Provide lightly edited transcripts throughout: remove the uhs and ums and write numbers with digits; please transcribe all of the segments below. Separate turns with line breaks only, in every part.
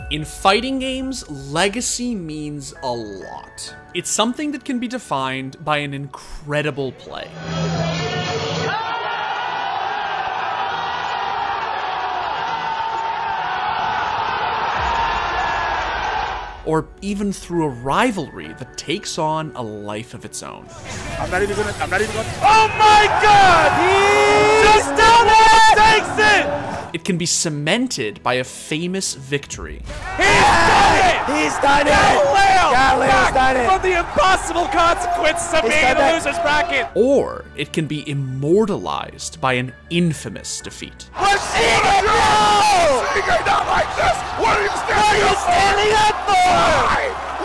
In fighting games, legacy means a lot. It's something that can be defined by an incredible play. Or even through a rivalry that takes on a life of its own.
I'm not even gonna. Oh my God! He just down it! Takes it!
It can be cemented by a famous victory.
He's done it! He's done it! Galileo's done it! From the impossible consequences of being in the loser's bracket!
Or it can be immortalized by an infamous defeat.
We're seeing it now! Seeing not like this! What are you standing up for?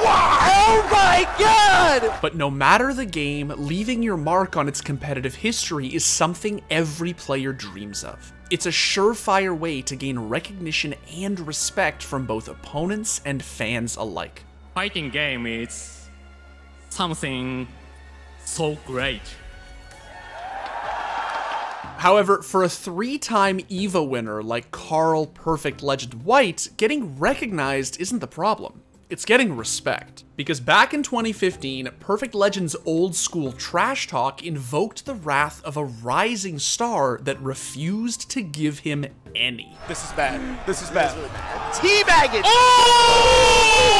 Why? Oh my God!
But no matter the game, leaving your mark on its competitive history is something every player dreams of. It's a surefire way to gain recognition and respect from both opponents and fans alike.
Fighting game is something so great.
However, for a 3-time EVO winner like Coull Perfect Legend White, getting recognized isn't the problem. It's getting respect. Because back in 2015, Perfect Legend's old school trash talk invoked the wrath of a rising star that refused to give him any.
This is bad. This is bad.
Teabagging!
Oh!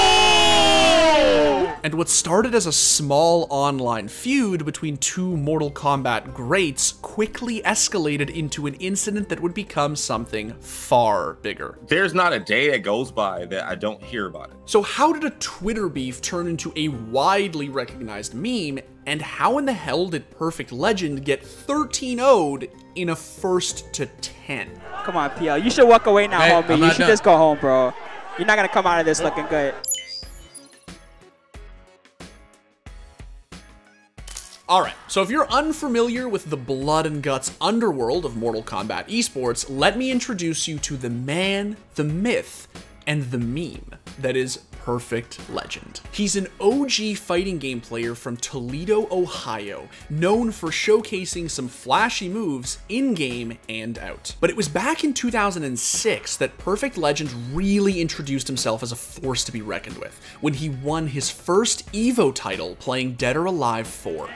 And what started as a small online feud between two Mortal Kombat greats quickly escalated into an incident that would become something far bigger.
There's not a day that goes by that I don't hear about it.
So how did a Twitter beef turn into a widely recognized meme, and how in the hell did Perfect Legend get 13-0'd in a 1st to 10?
Come on, PL. You should walk away now, homie. You should just go home, bro. You're not going to come out of this looking good.
Alright, so if you're unfamiliar with the blood and guts underworld of Mortal Kombat esports, let me introduce you to the man, the myth, and the meme that is Perfect Legend. He's an OG fighting game player from Toledo, Ohio, known for showcasing some flashy moves in-game and out. But it was back in 2006 that Perfect Legend really introduced himself as a force to be reckoned with, when he won his first EVO title playing Dead or Alive 4.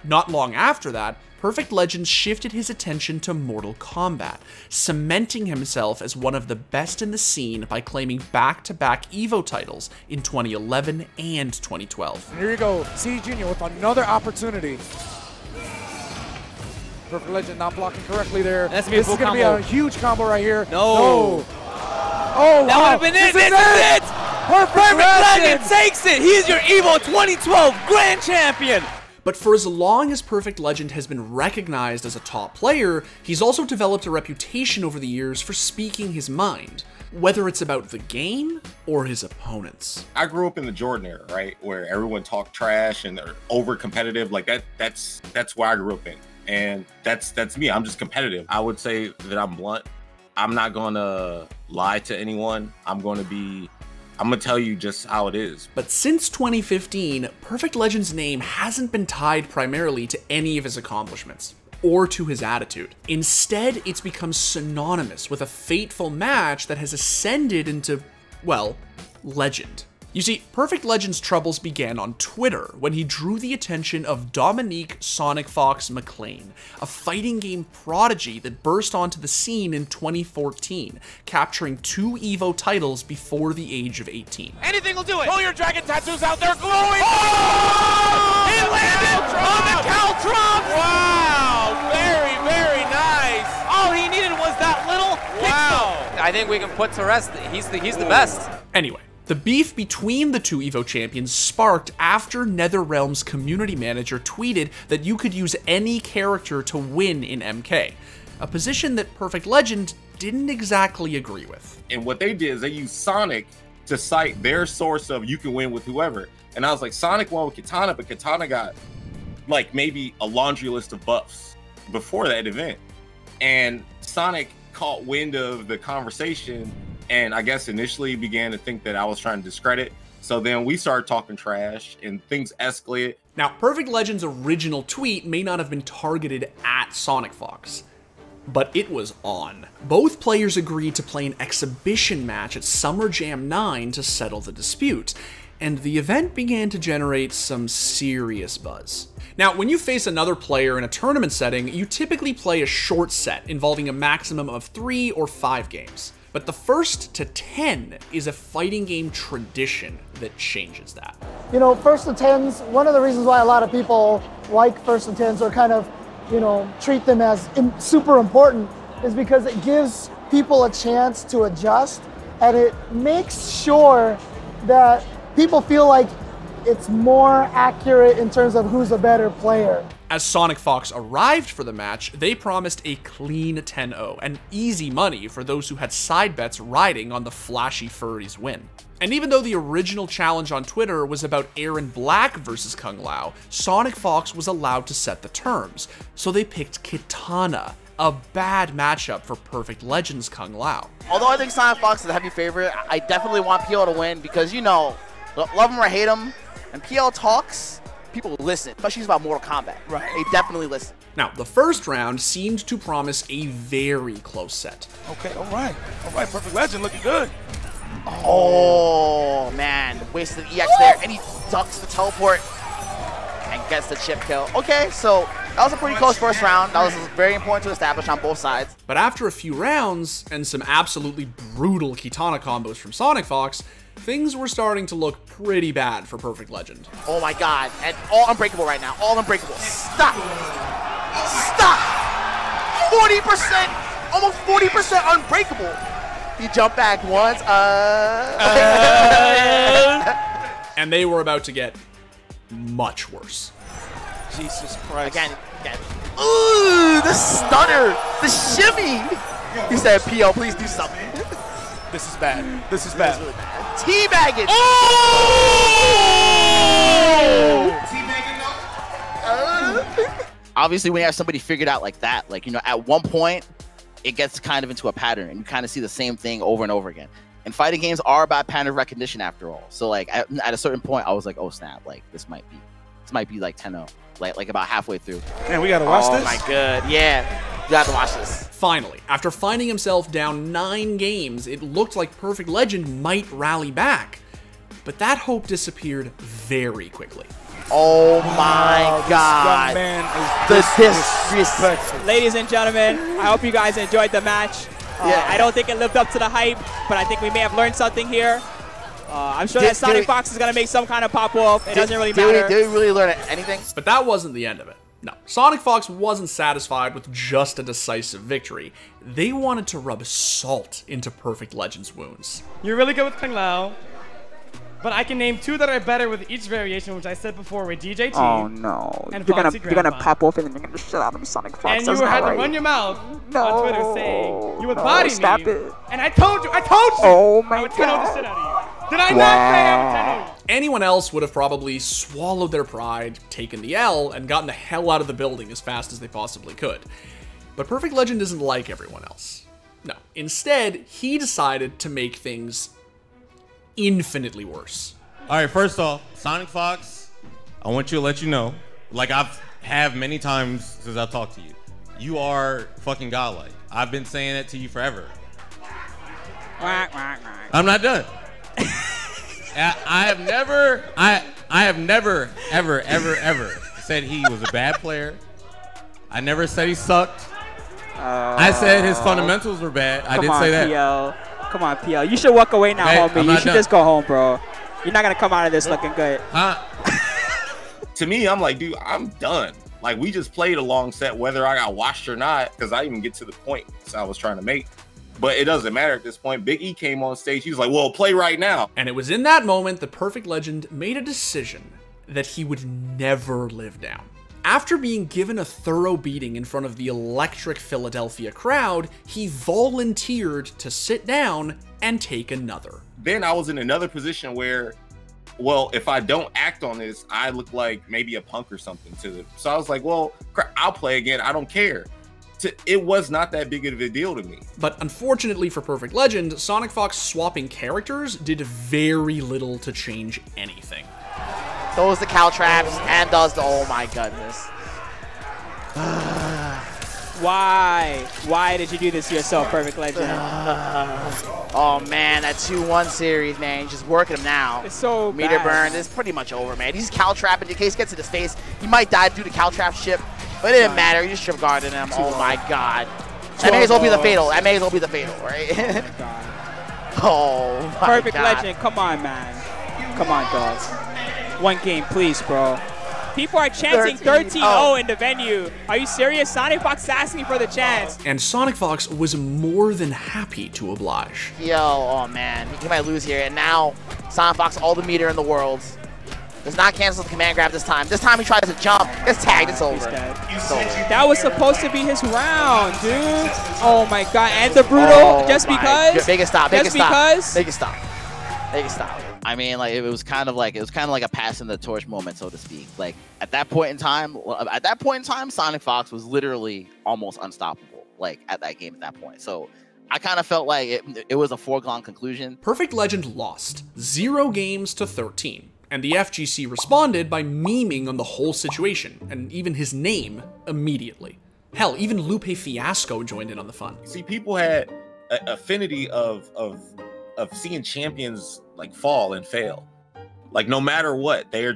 Not long after that, Perfect Legend shifted his attention to Mortal Kombat, cementing himself as one of the best in the scene by claiming back-to-back EVO titles in 2011 and 2012.
And here you go, C Jr. with another opportunity. Perfect Legend not blocking correctly there.
This
is going to be a huge combo right here.
No.
Oh, wow.
That would have been it. This is it. Perfect Legend takes it. He's your EVO 2012 Grand Champion.
But for as long as Perfect Legend has been recognized as a top player, he's also developed a reputation over the years for speaking his mind, whether it's about the game or his opponents.
I grew up in the Jordan era, right? Where everyone talked trash and they're over competitive. Like that's where I grew up in. And that's me. I'm just competitive. I would say that I'm blunt. I'm not gonna lie to anyone. I'm gonna tell you just how it is.
But since 2015, Perfect Legend's name hasn't been tied primarily to any of his accomplishments, or to his attitude. Instead, it's become synonymous with a fateful match that has ascended into, well, legend. You see, Perfect Legend's troubles began on Twitter when he drew the attention of Dominique SonicFox McLean, a fighting game prodigy that burst onto the scene in 2014, capturing 2 EVO titles before the age of 18.
Anything will do it. Pull your dragon tattoos out, they're glowing. Oh! It landed on the Caltron. Wow, very, very nice. All he needed was that little kick.
I think we can put to rest. He's the best.
Anyway, the beef between the two EVO champions sparked after NetherRealm's community manager tweeted that you could use any character to win in MK, a position that Perfect Legend didn't exactly agree with.
And what they did is they used Sonic to cite their source of you can win with whoever. And I was like, Sonic won with Katana, but Katana got like maybe a laundry list of buffs before that event. And Sonic caught wind of the conversation and I guess initially began to think that I was trying to discredit So then we started talking trash and things escalated.
Now, Perfect Legend's original tweet may not have been targeted at SonicFox, but it was on. Both players agreed to play an exhibition match at Summer Jam 9 to settle the dispute, and the event began to generate some serious buzz. Now, when you face another player in a tournament setting, you typically play a short set involving a maximum of 3 or 5 games. But the first to 10 is a fighting game tradition that changes that.
You know, first to 10s, one of the reasons why a lot of people like first to 10s or kind of, you know, treat them as super important is because it gives people a chance to adjust, and it makes sure that people feel like it's more accurate in terms of who's a better player.
As SonicFox arrived for the match, they promised a clean 10-0 and easy money for those who had side bets riding on the flashy furries win. And even though the original challenge on Twitter was about Aaron Black versus Kung Lao, SonicFox was allowed to set the terms, so they picked Kitana, a bad matchup for Perfect Legend's Kung Lao.
Although I think SonicFox is a heavy favorite, I definitely want PL to win because, you know, love him or hate him, and PL talks, people listen, especially about Mortal Kombat. Right. They definitely listen.
Now, the first round seemed to promise a very close set.
Okay, all right, Perfect Legend looking good.
Oh, man, wasted the EX there, and he ducks the teleport and gets the chip kill. Okay, so that was a pretty close first round. That was very important to establish on both sides.
But after a few rounds, and some absolutely brutal Kitana combos from SonicFox, things were starting to look pretty bad for Perfect Legend.
Oh my god, and all unbreakable right now, all unbreakable. Stop! Stop! 40%, almost 40% unbreakable. He jumped back once,
And they were about to get much worse.
Jesus Christ.
Again. Ooh, the stunner, the shimmy. He said, PL, please do something.
This is bad. This is bad.
Really bad. Teabagging. Oh! Obviously, when you have somebody figured out like that, like, you know, at one point, it gets kind of into a pattern, and you kind of see the same thing over and over again. And fighting games are about pattern recognition after all. So, like, at a certain point, I was like, oh, snap, like, this might be like 10-0, like about halfway through.
Man, we gotta watch this?
Oh, my god, yeah. You gotta watch this.
Finally, after finding himself down 9 games, it looked like Perfect Legend might rally back. But that hope disappeared very quickly.
Oh my god.
The disrespect. Ladies and gentlemen, I hope you guys enjoyed the match. I don't think it lived up to the hype, but I think we may have learned something here. I'm sure that SonicFox is going to make some kind of pop-off. It doesn't really matter.
Did we really learn anything?
But that wasn't the end of it. No, SonicFox wasn't satisfied with just a decisive victory. They wanted to rub salt into Perfect Legend's wounds.
You're really good with Kung Lao, but I can name 2 that are better with each variation, which I said before with DJT.
Oh no!
And
you're gonna pop off and then you're gonna shit out of me, SonicFox.
And you had to run your mouth on Twitter saying you would body me.
Stop it!
And I told you.
Oh my
I would 10-0 the shit out of you. Did I not say I would 10-0?
Anyone else would have probably swallowed their pride, taken the L, and gotten the hell out of the building as fast as they possibly could. But Perfect Legend isn't like everyone else. No, instead, he decided to make things infinitely worse.
All right, first off, SonicFox, I want you to let you know, like I've have many times since I've talked to you, you are fucking godlike. I've been saying that to you forever. I'm not done. I have never, ever said he was a bad player. I never said he sucked. I said his fundamentals were bad. I did say that.
PL. Come on, PL. You should walk away now, homie. You should just go home, bro. You're not gonna come out of this looking good.
To me, I'm like, dude, I'm done. Like, we just played a long set, whether I got washed or not, because I didn't even get to the point I was trying to make. But it doesn't matter at this point. Big E came on stage. He was like, well, play right now.
And it was in that moment that Perfect Legend made a decision that he would never live down. After being given a thorough beating in front of the electric Philadelphia crowd, he volunteered to sit down and take another.
Then I was in another position where, well, if I don't act on this, I look like maybe a punk or something to them. So I was like, well, crap, I'll play again. I don't care. it was not that big of a deal to me.
But unfortunately for Perfect Legend, SonicFox swapping characters did very little to change anything.
Throws the cow traps and does the, oh my goodness.
Why? Why did you do this to yourself, Perfect Legend?
Oh man, that 2-1 series, man. He's just working him now.
It's so
Meter
bad.
burn is pretty much over, man. He's cow trapping. In case he gets in his face, he might die due to cow trap ship. But it didn't matter. You just trip guarded him. Oh my god. That may as well be the fatal. That may as well be the fatal, right?
Oh my god.
Oh my
Perfect
god.
Legend, come on, man. Come on, dog. One game, please, bro. People are chanting 13-0 in the venue. Are you serious? SonicFox is asking for the chance.
And SonicFox was more than happy to oblige.
Yo, oh man, he might lose here. And now, SonicFox, all the meter in the world. Does not cancel the command grab this time. This time he tries to jump. Gets tagged, it's over. It's over.
That was supposed to be his round, dude. Oh my god, and the brutal, just because?
Biggest stop,
biggest stop.
Biggest stop. Biggest stop. I mean, like, it was kind of like a passing the torch moment, so to speak. Like, at that point in time, SonicFox was literally almost unstoppable, like, at that game at that point. So I kind of felt like it was a foregone conclusion.
Perfect Legend lost 0 games to 13. And the FGC responded by memeing on the whole situation, and even his name, immediately. Hell, even Lupe Fiasco joined in on the fun.
See, people had an affinity of seeing champions like fall and fail. Like, no matter what, they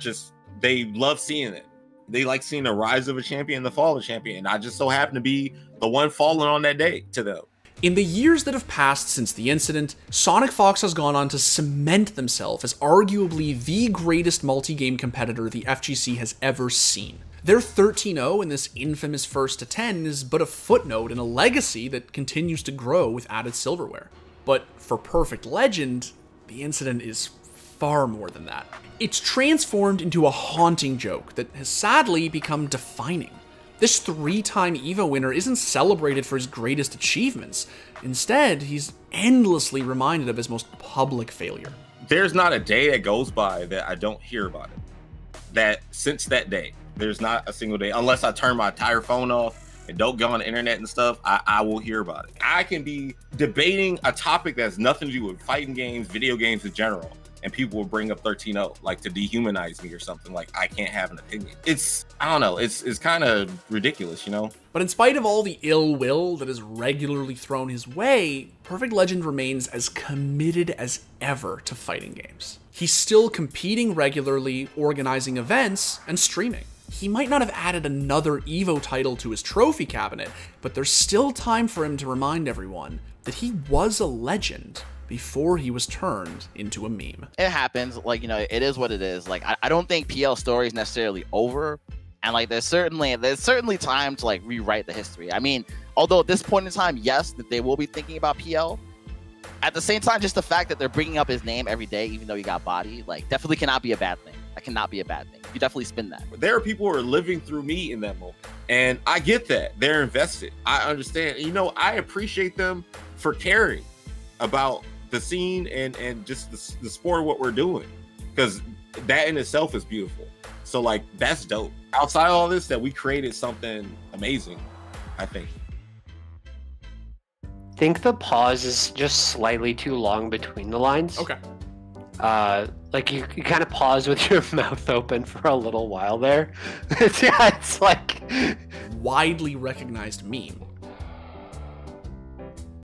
love seeing it. They like seeing the rise of a champion, the fall of a champion. And I just so happen to be the one falling on that day to them.
In the years that have passed since the incident, SonicFox has gone on to cement themselves as arguably the greatest multi-game competitor the FGC has ever seen. Their 13-0 in this infamous first to 10 is but a footnote in a legacy that continues to grow with added silverware. But for Perfect Legend, the incident is far more than that. It's transformed into a haunting joke that has sadly become defining. This 3-time EVO winner isn't celebrated for his greatest achievements. Instead, he's endlessly reminded of his most public failure.
There's not a day that goes by that I don't hear about it. That since that day, there's not a single day, unless I turn my entire phone off and don't go on the internet and stuff, I will hear about it. I can be debating a topic that has nothing to do with fighting games, video games in general, and people will bring up 13-0, like to dehumanize me or something, like I can't have an opinion. I don't know, it's kind of ridiculous, you know?
But in spite of all the ill will that is regularly thrown his way, Perfect Legend remains as committed as ever to fighting games. He's still competing regularly, organizing events, and streaming. He might not have added another EVO title to his trophy cabinet, but there's still time for him to remind everyone that he was a legend before he was turned into a meme.
It happens, like, you know, it is what it is. Like, I don't think PL's story is necessarily over, and like there's certainly time to like rewrite the history. I mean, although at this point in time, yes, that they will be thinking about PL. At the same time, just the fact that they're bringing up his name every day, even though he got body, like, definitely cannot be a bad thing. That cannot be a bad thing. You definitely spin that.
There are people who are living through me in that moment, and I get that. They're invested. I understand. You know, I appreciate them for caring about the scene and just the sport of what we're doing, because that in itself is beautiful. So like, that's dope. Outside of all this, that we created something amazing, I think.
I think the pause is just slightly too long between the lines.
Okay.
Like you kind of pause with your mouth open for a little while there. Yeah, it's like
widely recognized meme.